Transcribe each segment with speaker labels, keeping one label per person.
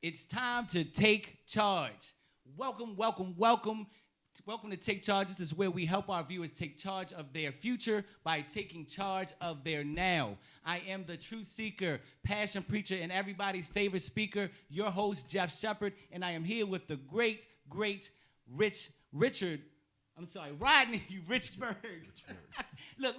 Speaker 1: It's time to take charge. Welcome, welcome, welcome. Welcome to Take Charge. This is where we help our viewers take charge of their future by taking charge of their now. I am the truth seeker, passion preacher, and everybody's favorite speaker, your host, Jeff Shepard, and I am here with the great Rodney Richburg. Look,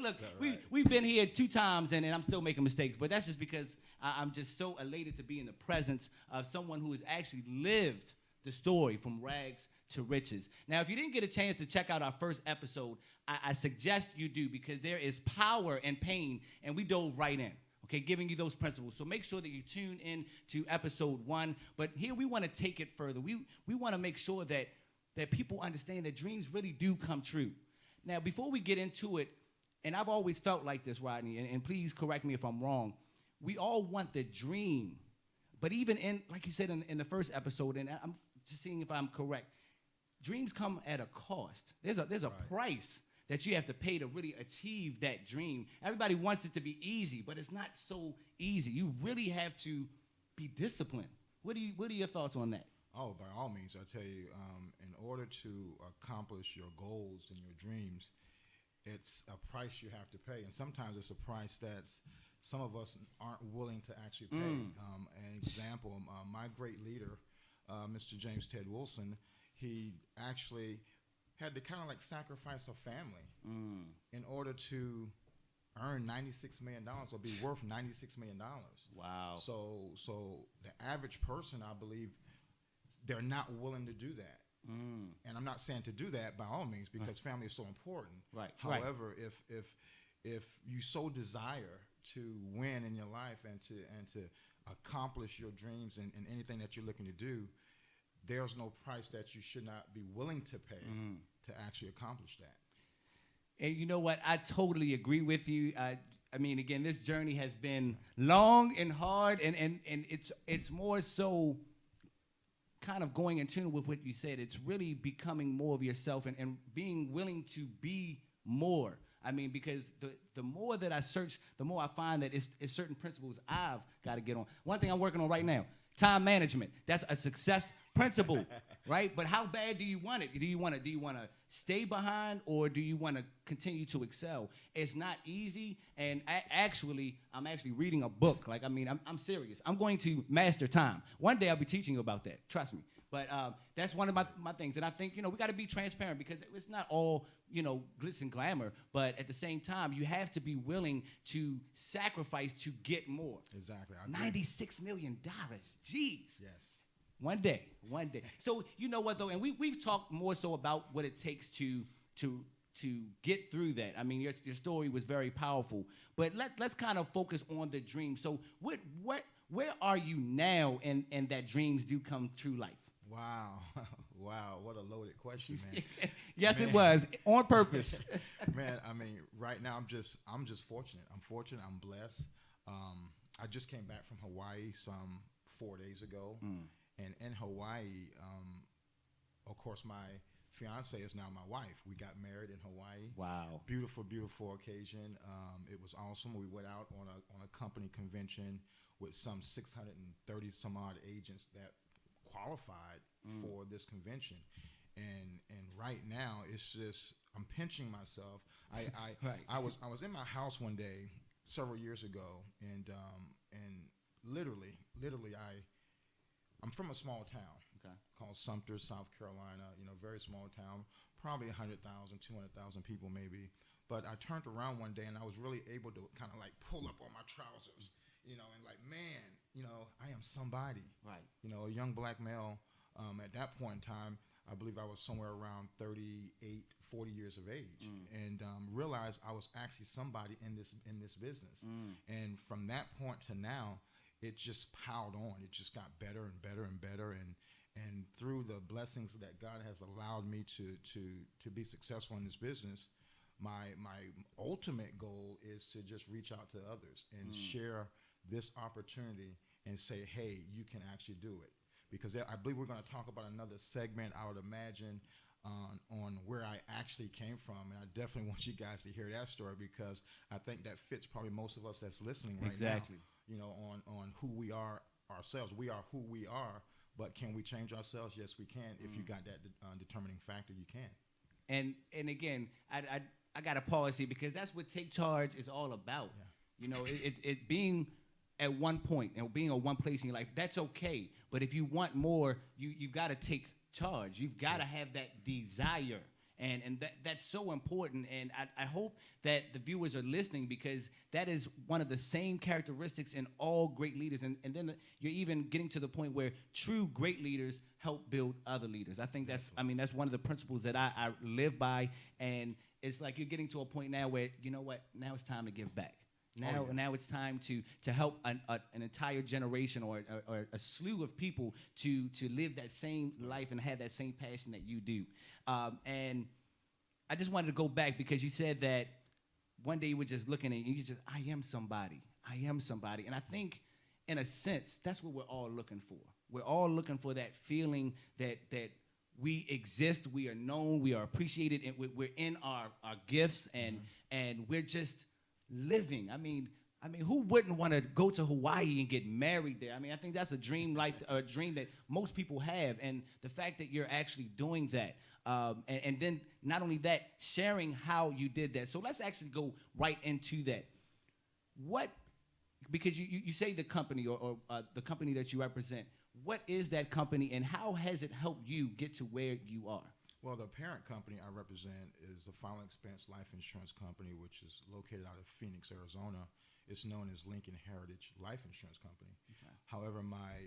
Speaker 1: we've been here 2 times, and I'm still making mistakes, but that's just because I'm just so elated to be in the presence of someone who has actually lived the story from rags to riches. Now, if you didn't get a chance to check out our first episode, I suggest you do, because there is power and pain, and we dove right in, okay, giving you those principles. So make sure that you tune in to episode 1. But here we want to take it further. We want to make sure that people understand that dreams really do come true. Now, before we get into it, and I've always felt like this, Rodney, and please correct me if I'm wrong, we all want the dream. But even in, like you said in the first episode, and I'm just seeing if I'm correct, dreams come at a cost. There's a price that you have to pay to really achieve that dream. Everybody wants it to be easy, but it's not so easy. You really have to be disciplined. What are your thoughts on that?
Speaker 2: Oh, by all means, I tell you, in order to accomplish your goals and your dreams, it's a price you have to pay, and sometimes it's a price that some of us aren't willing to actually pay. An example, my great leader, Mr. James Ted Wilson, he actually had to kind of like sacrifice a family in order to earn $96 million or be worth $96 million.
Speaker 1: Wow.
Speaker 2: So the average person, I believe, they're not willing to do that. And I'm not saying to do that by all means, because family is so important.
Speaker 1: Right.
Speaker 2: However, if you so desire to win in your life and to accomplish your dreams and anything that you're looking to do, there's no price that you should not be willing to pay to actually accomplish that.
Speaker 1: And you know what? I totally agree with you. I mean, again, this journey has been long and hard, and it's more so kind of going in tune with what you said. It's really becoming more of yourself and being willing to be more. I mean, because the more that I search, the more I find that it's certain principles I've got to get on. One thing I'm working on right now, time management. That's a success principle, right? But how bad do you want it? Do you want to stay behind, or do you want to continue to excel? It's not easy, and I'm actually reading a book. Like, I mean, I'm serious. I'm going to master time. One day I'll be teaching you about that. Trust me. But that's one of my things. And I think, we got to be transparent, because it's not all, glitz and glamour. But at the same time, you have to be willing to sacrifice to get more.
Speaker 2: Exactly.
Speaker 1: $96 million. Jeez.
Speaker 2: Yes.
Speaker 1: One day. So you know what, though? And we've talked more so about what it takes to get through that. I mean, your story was very powerful. But let's kind of focus on the dream. So where are you now in that dreams do come true life?
Speaker 2: Wow, what a loaded question, man.
Speaker 1: Yes,
Speaker 2: man.
Speaker 1: It was on purpose.
Speaker 2: Man, I mean, right now I'm just fortunate. I'm blessed. I just came back from Hawaii some 4 days ago, and in Hawaii, of course, my fiance is now my wife. We got married in Hawaii.
Speaker 1: Wow,
Speaker 2: beautiful occasion. It was awesome. We went out on a company convention with some 630 some odd agents that qualified for this convention, and right now it's just, I'm pinching myself. I was in my house one day several years ago, and literally I'm from a small town called Sumter, South Carolina. Very small town, probably 100,000, 200,000 people maybe. But I turned around one day and I was really able to kind of like pull up on my trousers, and like, man, I am somebody.
Speaker 1: Right.
Speaker 2: A young black male. At that point in time, I believe I was somewhere around 38, 40 years of age, and realized I was actually somebody in this business. And from that point to now, it just piled on. It just got better and better and better, and through the blessings that God has allowed me to be successful in this business, my ultimate goal is to just reach out to others and share this opportunity and say, hey, you can actually do it. Because I believe we're going to talk about another segment, I would imagine, on where I actually came from. And I definitely want you guys to hear that story, because I think that fits probably most of us that's listening right now.
Speaker 1: Exactly.
Speaker 2: On who we are ourselves. We are who we are But can we change ourselves? Yes, we can. If you got that determining factor, you can.
Speaker 1: And again, I got to pause here because that's what Take Charge is all about.
Speaker 2: Yeah.
Speaker 1: You know, it being at one point and being at one place in your life, that's okay. But if you want more, you've got to take charge. You've got to have that desire. And that's so important. And I hope that the viewers are listening because that is one of the same characteristics in all great leaders. And then you're even getting to the point where true great leaders help build other leaders. I think that's one of the principles that I live by. And it's like you're getting to a point now where, you know what, now it's time to give back. Now it's time to help an entire generation or a slew of people to live that same life and have that same passion that you do. And I just wanted to go back because you said that one day you were just looking at it and you just, I am somebody. And I think in a sense, that's what we're all looking for. We're all looking for that feeling that we exist, we are known, we are appreciated, and we're in our gifts and we're just living. I mean, who wouldn't want to go to Hawaii and get married there? I mean, I think that's a dream that most people have, and the fact that you're actually doing that, and then not only that, sharing how you did that. So let's actually go right into that. Because you say the company or the company that you represent. What is that company, and how has it helped you get to where you are?
Speaker 2: Well, the parent company I represent is the Final Expense Life Insurance Company, which is located out of Phoenix, Arizona. It's known as Lincoln Heritage Life Insurance Company. Okay. However, my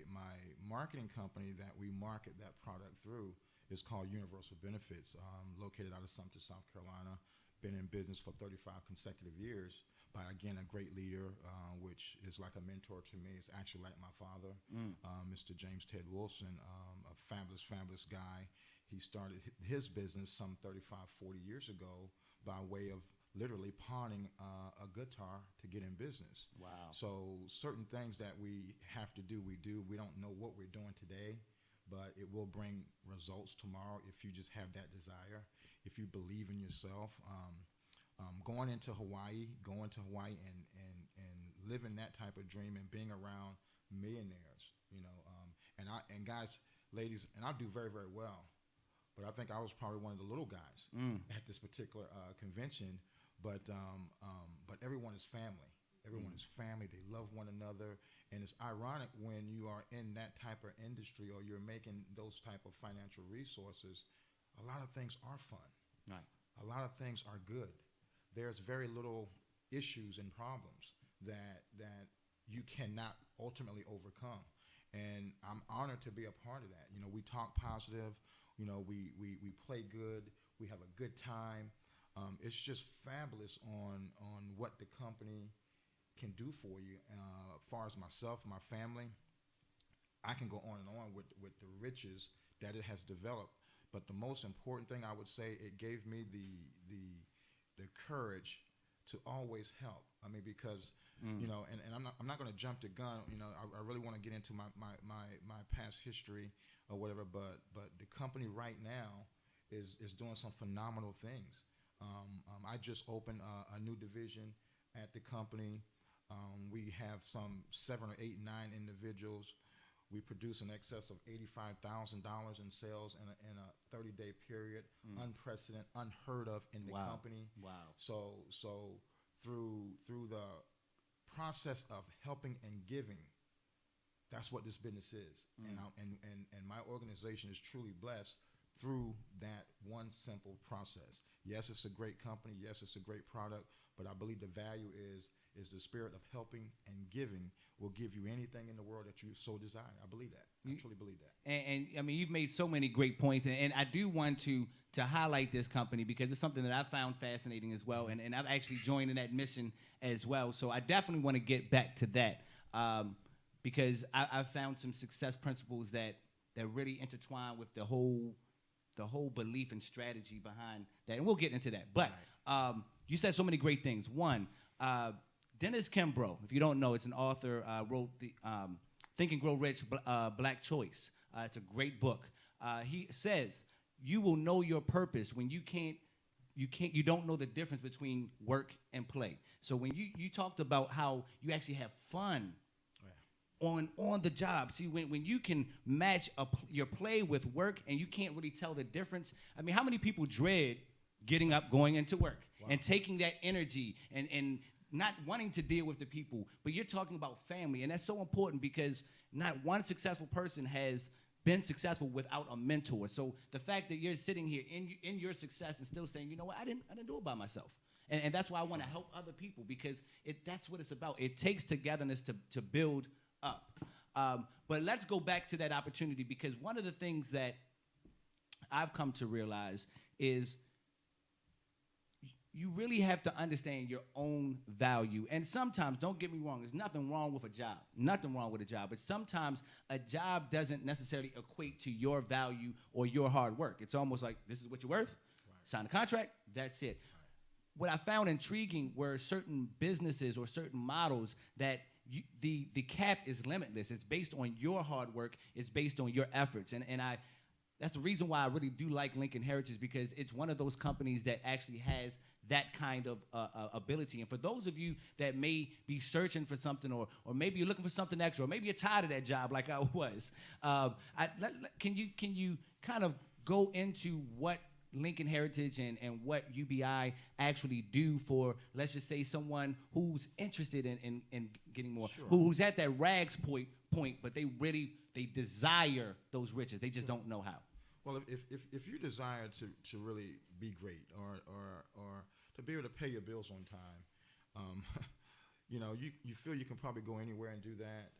Speaker 2: marketing company that we market that product through is called Universal Benefits, located out of Sumter, South Carolina. Been in business for 35 consecutive years by, again, a great leader, which is like a mentor to me. It's actually like my father, Mr. James Ted Wilson, a fabulous guy. He started his business some 35, 40 years ago by way of literally pawning a guitar to get in business.
Speaker 1: Wow.
Speaker 2: So certain things that we have to do, we do. We don't know what we're doing today, but it will bring results tomorrow if you just have that desire, if you believe in yourself. Going to Hawaii and living that type of dream and being around millionaires, you know, and guys, ladies, and I do very, very well. But I think I was probably one of the little guys at this particular convention. But everyone is family. Everyone is family. They love one another. And it's ironic when you are in that type of industry or you're making those type of financial resources, a lot of things are fun.
Speaker 1: Right.
Speaker 2: A lot of things are good. There's very little issues and problems that you cannot ultimately overcome. And I'm honored to be a part of that. You know, we talk positive. You know, we play good. We have a good time. It's just fabulous on what the company can do for you. As far as myself, my family, I can go on and on with the riches that it has developed. But the most important thing I would say, it gave me the courage to always help. I mean, because you know, and I'm not going to jump the gun. You know, I really want to get into my past history or whatever. But the company right now is doing some phenomenal things. I just opened a new division at the company. We have some 7 or 8, 9 individuals. We produce in excess of $85,000 in sales in a 30-day period, unprecedented, unheard of in the company. Wow! So through the process of helping and giving, that's what this business is, and my organization is truly blessed through that one simple process. Yes, it's a great company. Yes, it's a great product. But I believe the value is the spirit of helping and giving will give you anything in the world that you so desire. I believe that. I truly believe that.
Speaker 1: And I mean, you've made so many great points, and I do want to highlight this company because it's something that I found fascinating as well, and I've actually joined in that mission as well. So I definitely want to get back to that because I've found some success principles that really intertwine with the whole belief and strategy behind that, and we'll get into that. But you said so many great things. One, Dennis Kimbro, if you don't know, it's an author, wrote the Think and Grow Rich, Black Choice. It's a great book. He says you will know your purpose when you don't know the difference between work and play. So when you talked about how you actually have fun on the job. See, when you can match your play with work and you can't really tell the difference. I mean, how many people dread getting up, going into work, and taking that energy and not wanting to deal with the people? But you're talking about family, and that's so important because not one successful person has been successful without a mentor. So the fact that you're sitting here in your success and still saying, you know what, I didn't do it by myself. And that's why I want to help other people, because that's what it's about. It takes togetherness to build up. But let's go back to that opportunity, because one of the things that I've come to realize is you really have to understand your own value. And sometimes, don't get me wrong, there's nothing wrong with a job. Nothing wrong with a job. But sometimes a job doesn't necessarily equate to your value or your hard work. It's almost like, this is what you're worth. Right. Sign a contract. That's it. Right. What I found intriguing were certain businesses or certain models that the cap is limitless. It's based on your hard work. It's based on your efforts. And that's the reason why I really do like Lincoln Heritage, because it's one of those companies that actually has that kind of ability. And for those of you that may be searching for something, or maybe you're looking for something extra, or maybe you're tired of that job like I was, can you kind of go into what Lincoln Heritage and what UBI actually do for, let's just say, someone who's interested in getting more, sure, who's at that rags point, but they desire those riches. They just don't know how.
Speaker 2: Well, if you desire to really be great, or to be able to pay your bills on time, you feel you can probably go anywhere and do that.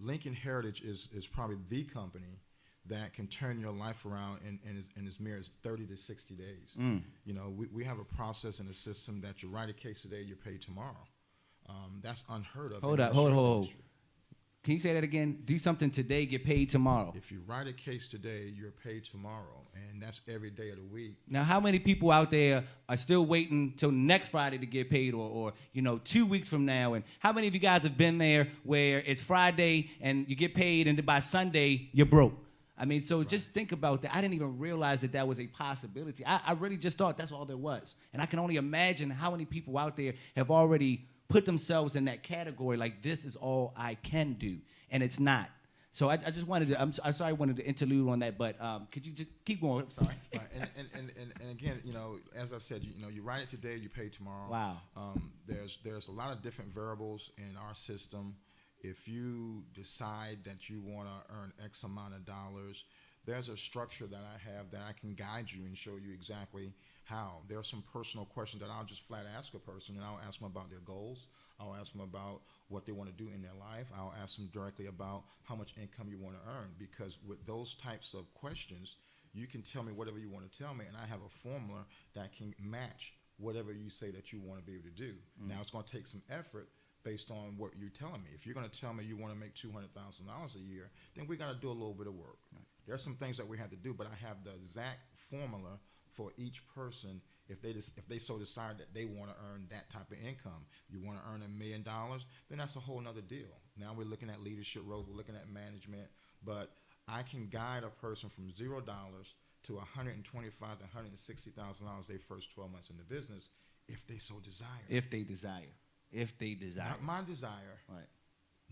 Speaker 2: Lincoln Heritage is probably the company that can turn your life around in as mere as 30 to 60 days. We have a process and a system that you write a case today, you're paid tomorrow. That's unheard of.
Speaker 1: Hold up. Can you say that again? Do something today, get paid tomorrow.
Speaker 2: If you write a case today, you're paid tomorrow, and that's every day of the week.
Speaker 1: Now, how many people out there are still waiting till next Friday to get paid, or 2 weeks from now? And how many of you guys have been there where it's Friday and you get paid, and then by Sunday you're broke? I mean, so just think about that. I didn't even realize that was a possibility. I really just thought that's all there was. And I can only imagine how many people out there have already put themselves in that category, like, this is all I can do, and it's not. So I just wanted to, I'm sorry I wanted to interlude on that, but could you just keep going? I'm sorry.
Speaker 2: Right. And again, as I said, you write it today, you pay tomorrow.
Speaker 1: Wow.
Speaker 2: There's a lot of different variables in our system. If you decide that you want to earn X amount of dollars, there's a structure that I have that I can guide you and show you exactly how. There are some personal questions that I'll just flat ask a person, and I'll ask them about their goals. I'll ask them about what they want to do in their life. I'll ask them directly about how much income you want to earn, because with those types of questions, you can tell me whatever you want to tell me, and I have a formula that can match whatever you say that you want to be able to do. Now, it's going to take some effort based on what you're telling me. If you're going to tell me you want to make $200,000 a year, then we got to do a little bit of work. Right. There are some things that we have to do, but I have the exact formula for each person. If they so decide that they want to earn that type of income, you want to earn $1 million, then that's a whole nother deal. Now we're looking at leadership roles, we're looking at management, but I can guide a person from $0 to $125,000 to $160,000 their first 12 months in the business, if they so desire.
Speaker 1: If they desire.
Speaker 2: Not my desire.
Speaker 1: Right.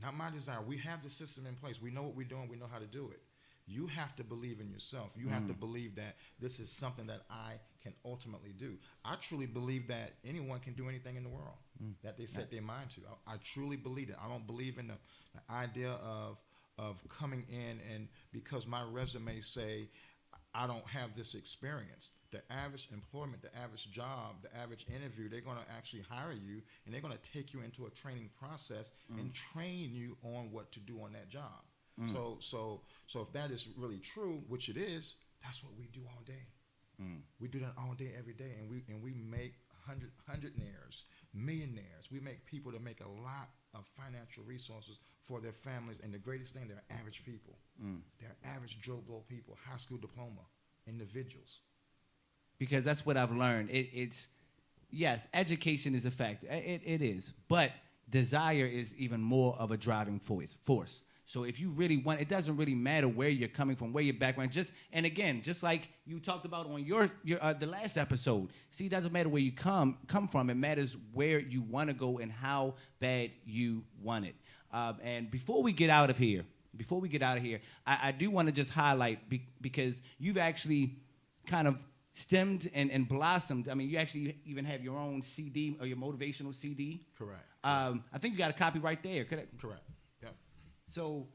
Speaker 2: Not my desire. We have the system in place. We know what we're doing. We know how to do it. You have to believe in yourself. You have to believe that this is something that I can ultimately do. I truly believe that anyone can do anything in the world that they set their mind to. I truly believe it. I don't believe in the idea of coming in and because my resume say I don't have this experience. The average employment, the average job, the average interview, they're going to actually hire you, and they're going to take you into a training process and train you on what to do on that job. So if that is really true, which it is, that's what we do all day. We do that all day, every day, and we make hundredaires, millionaires. We make people that make a lot of financial resources for their families, and the greatest thing, they're average people. They're average Joe Blow people, high school diploma individuals.
Speaker 1: Because that's what I've learned. It's yes, education is a factor. It is, but desire is even more of a driving force. So if you really want, it doesn't really matter where you're coming from, where your background. Just like you talked about on your the last episode. See, it doesn't matter where you come from. It matters where you want to go and how bad you want it. And before we get out of here, I do want to just highlight because you've actually kind of stemmed and blossomed. I mean, you actually even have your own CD or your motivational CD.
Speaker 2: Correct.
Speaker 1: I think you got a copy right there.
Speaker 2: Correct. Yep.
Speaker 1: So,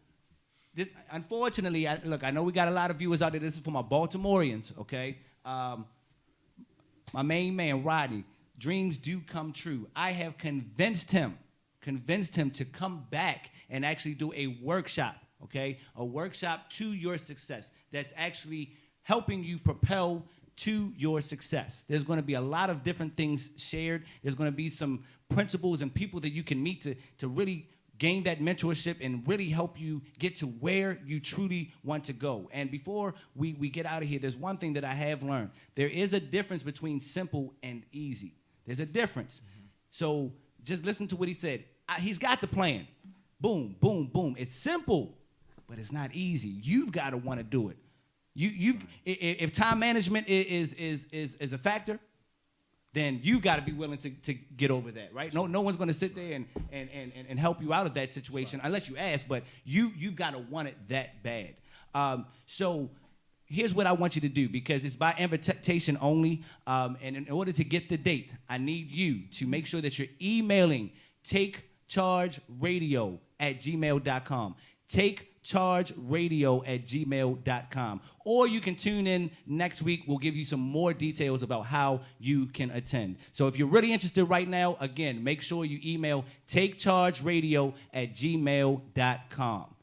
Speaker 1: unfortunately, I know we got a lot of viewers out there. This is for my Baltimoreans, okay? My main man, Rodney, dreams do come true. I have convinced him to come back and actually do a workshop, okay? A workshop to your success that's actually helping you propel to your success. There's going to be a lot of different things shared. There's going to be some principles and people that you can meet to really gain that mentorship and really help you get to where you truly want to go. And before we get out of here, there's one thing that I have learned. There is a difference between simple and easy. There's a difference. Mm-hmm. So just listen to what he said. He's got the plan. Boom, boom, boom. It's simple, but it's not easy. You've got to want to do it. If time management is a factor, then you've got to be willing to get over that, right? No one's going to sit there and help you out of that situation unless you ask, but you've got to want it that bad. So here's what I want you to do, because it's by invitation only, and in order to get the date, I need you to make sure that you're emailing takechargeradio@gmail.com. takechargeradio@gmail.com. Or you can tune in next week. We'll give you some more details about how you can attend. So if you're really interested right now, again, make sure you email takechargeradio@gmail.com.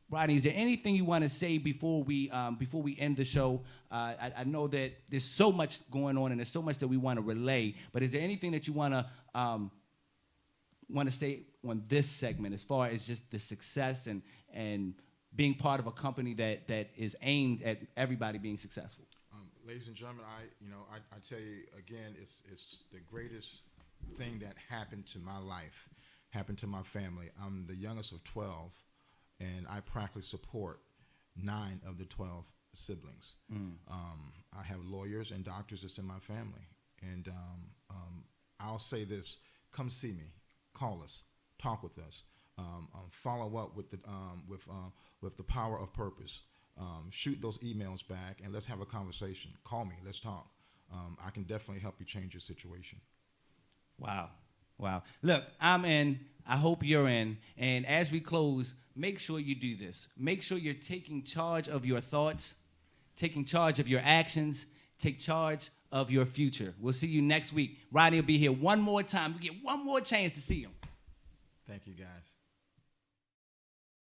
Speaker 1: Rodney, is there anything you want to say before we end the show? I know that there's so much going on and there's so much that we want to relay, but is there anything that you want to say on this segment as far as just the success and being part of a company that is aimed at everybody being successful?
Speaker 2: Ladies and gentlemen, I tell you again, it's the greatest thing that happened to my life, happened to my family. I'm the youngest of 12, and I practically support 9 of the 12 siblings. I have lawyers and doctors that's in my family, and I'll say this: come see me, call us, talk with us, follow up with the power of purpose. Shoot those emails back and let's have a conversation. Call me, let's talk. I can definitely help you change your situation.
Speaker 1: Wow. Look, I'm in. I hope you're in. And as we close, make sure you do this. Make sure you're taking charge of your thoughts, taking charge of your actions, take charge of your future. We'll see you next week. Rodney will be here one more time. We get one more chance to see him.
Speaker 2: Thank you, guys.